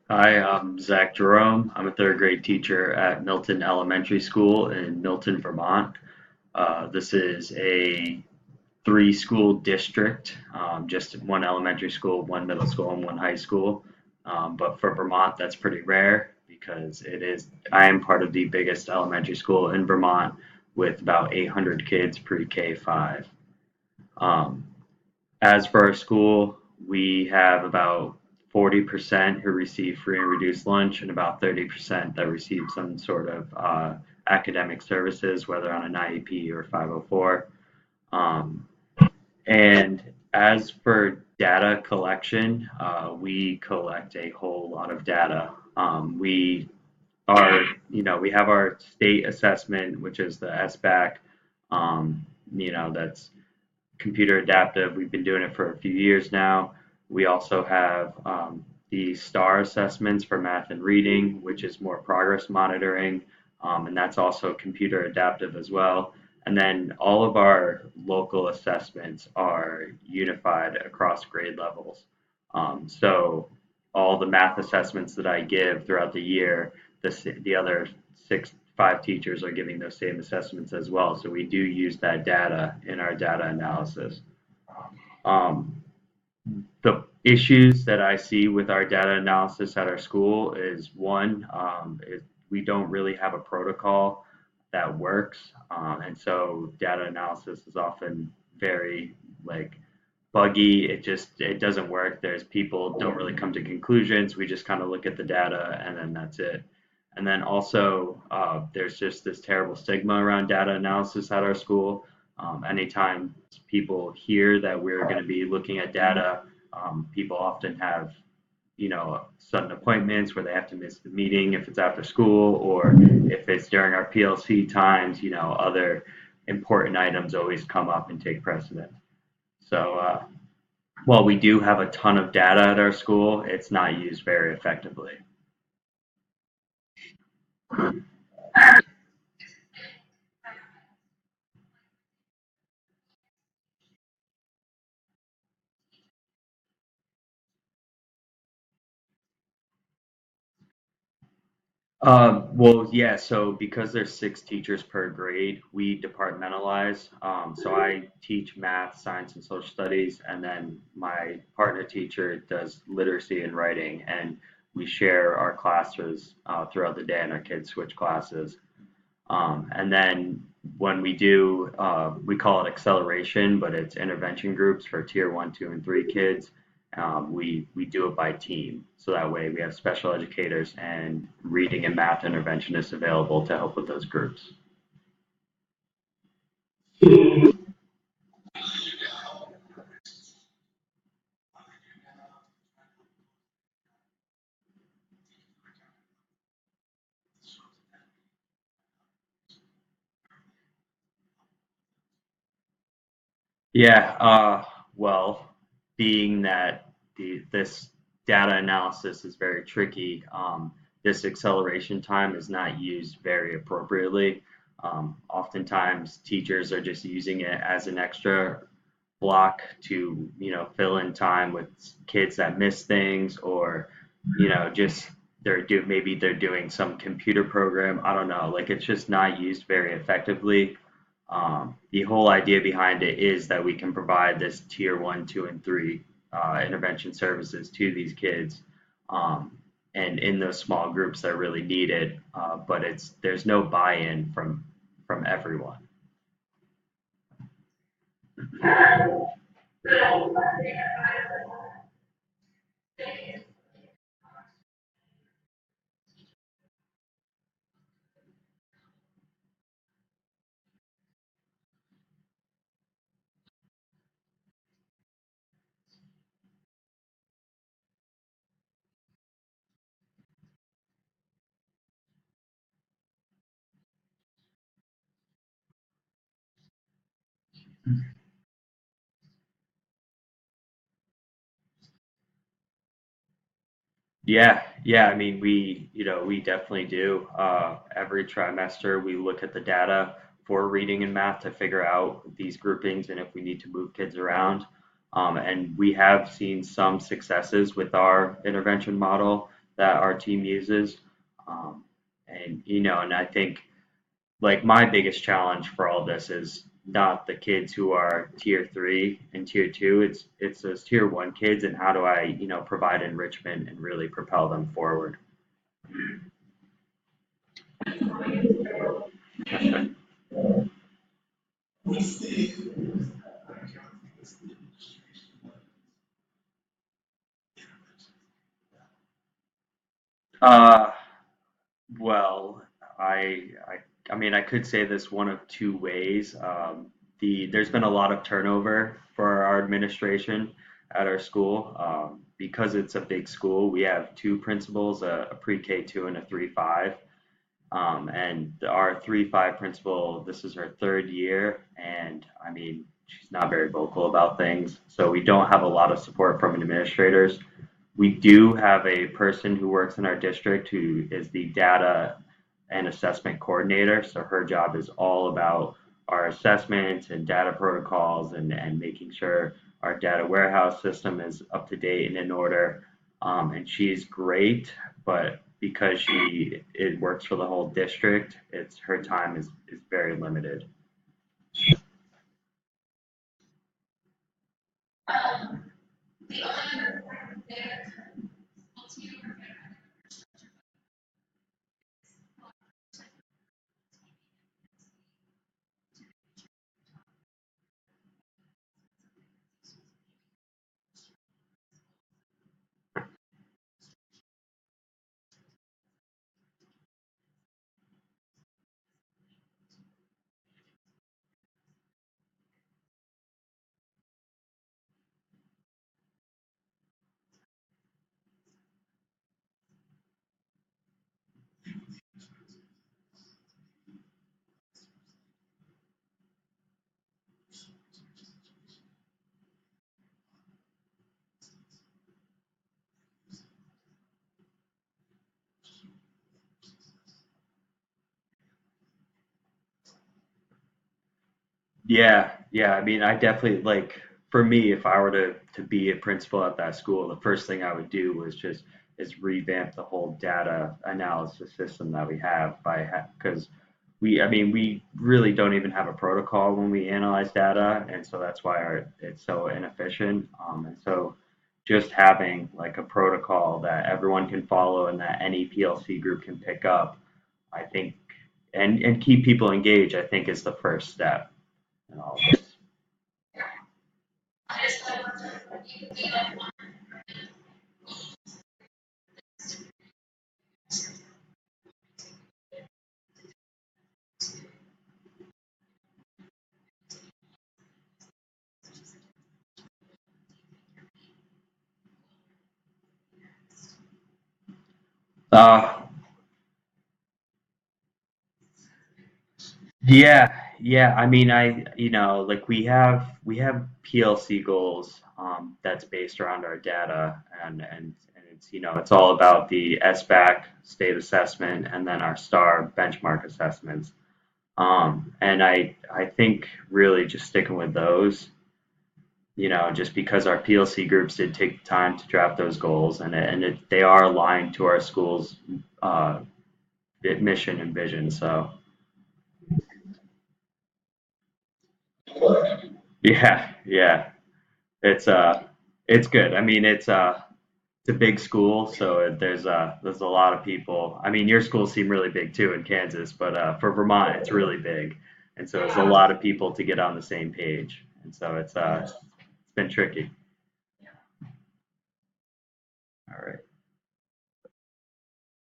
Hi, I'm Zach Jerome. I'm a third grade teacher at Milton Elementary School in Milton, Vermont. This is a three school district, just one elementary school, one middle school, and one high school. But for Vermont, that's pretty rare because I am part of the biggest elementary school in Vermont with about 800 kids pre-K 5. Um, as for our school, we have about 40% who receive free and reduced lunch and about 30% that receive some sort of academic services, whether on an IEP or 504. Um, and as for data collection, we collect a whole lot of data. We we have our state assessment, which is the SBAC. That's computer adaptive. We've been doing it for a few years now. We also have the STAR assessments for math and reading, which is more progress monitoring, and that's also computer adaptive as well. And then all of our local assessments are unified across grade levels. So all the math assessments that I give throughout the year, the other five teachers are giving those same assessments as well. So we do use that data in our data analysis. Um, the issues that I see with our data analysis at our school is one, we don't really have a protocol that works. And so data analysis is often very like buggy. It doesn't work. There's people don't really come to conclusions. We just kind of look at the data and then that's it. And then also, there's just this terrible stigma around data analysis at our school. Anytime people hear that we're going to be looking at data, people often have, sudden appointments where they have to miss the meeting if it's after school or if it's during our PLC times, other important items always come up and take precedent. So, while we do have a ton of data at our school, it's not used very effectively. Well, yeah, so because there's six teachers per grade, we departmentalize. So I teach math, science, and social studies, and then my partner teacher does literacy and writing, and we share our classes throughout the day, and our kids switch classes. And then when we do, we call it acceleration, but it's intervention groups for tier one, two, and three kids. We do it by team. So that way we have special educators and reading and math interventionists available to help with those groups. Yeah, well, being that this data analysis is very tricky, this acceleration time is not used very appropriately. Oftentimes, teachers are just using it as an extra block to, fill in time with kids that miss things or, just maybe they're doing some computer program. I don't know, like it's just not used very effectively. The whole idea behind it is that we can provide this tier one, two, and three intervention services to these kids, um, and in those small groups that really need it. But there's no buy-in from everyone. Yeah, yeah. I mean, we definitely do. Every trimester, we look at the data for reading and math to figure out these groupings and if we need to move kids around. And we have seen some successes with our intervention model. that our team uses. Um, and I think like my biggest challenge for all this is not the kids who are tier three and tier two. It's those tier one kids, and how do I, provide enrichment and really propel them forward. Uh, well, I mean, I could say this one of two ways. There's been a lot of turnover for our administration at our school. Because it's a big school, we have two principals, a pre-K two and a 3-5. And our 3-5 principal, this is her third year, and I mean, she's not very vocal about things. So we don't have a lot of support from administrators. We do have a person who works in our district who is the data and assessment coordinator. So her job is all about our assessments and data protocols and making sure our data warehouse system is up to date and in order. And she's great, but because she it works for the whole district, it's her time is very limited. Yeah, yeah. I mean, I definitely like for me, if I were to be a principal at that school, the first thing I would do was just is revamp the whole data analysis system that we have because I mean, we really don't even have a protocol when we analyze data, and so that's why it's so inefficient. And so just having like a protocol that everyone can follow and that any PLC group can pick up, I think, and keep people engaged, I think is the first step in all of this. Uh, yeah, yeah. I mean, like we have PLC goals that's based around our data, and it's it's all about the SBAC state assessment and then our STAR benchmark assessments. And I think really just sticking with those, just because our PLC groups did take time to draft those goals, they are aligned to our school's uh, mission and vision. So yeah, yeah. It's it's good. I mean, it's a big school, so there's a lot of people. I mean, your schools seem really big too in Kansas, but for Vermont, it's really big, and so it's a lot of people to get on the same page, and so it's been tricky.